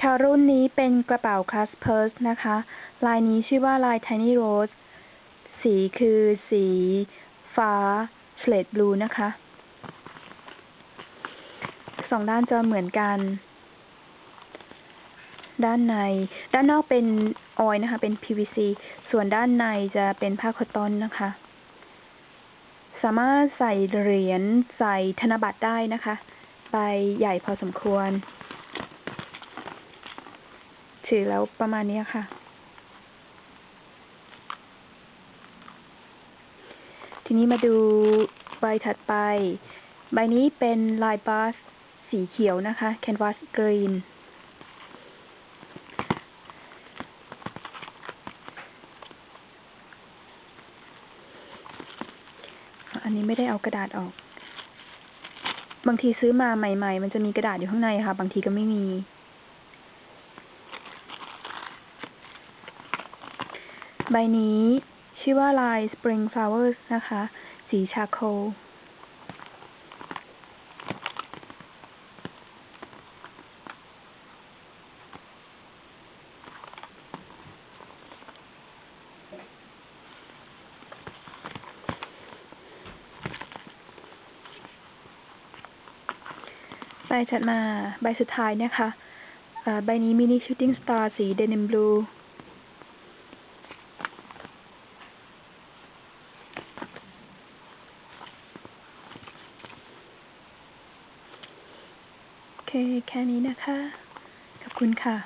ค่ะรุ่นนี้เป็นกระเป๋า Clasp Purse นะคะลายนี้ชื่อว่าลาย Tiny Rose สีคือสีฟ้า Slate Blue นะคะสองด้านจะเหมือนกันด้านนอกเป็นออยล์นะคะเป็น PVC ส่วนด้านในจะเป็นผ้าคอตตอนนะคะสามารถใส่เหรียญใส่ธนบัตรได้นะคะใบใหญ่พอสมควรถือแล้วประมาณนี้ค่ะทีนี้มาดูใบถัดไปใบนี้เป็นลายบาสสีเขียวนะคะ Canvas Green อันนี้ไม่ได้เอากระดาษออกบางทีซื้อมาใหม่ๆมันจะมีกระดาษอยู่ข้างในค่ะบางทีก็ไม่มีใบนี้ชื่อว่าลาย Spring Flowers นะคะสีชาโคลใบถัดมาใบสุดท้ายนะคะใบนี้มินิชูตติ้งสตาร์สีเดนิมบลูโอเคแค่นี้นะคะขอบคุณค่ะ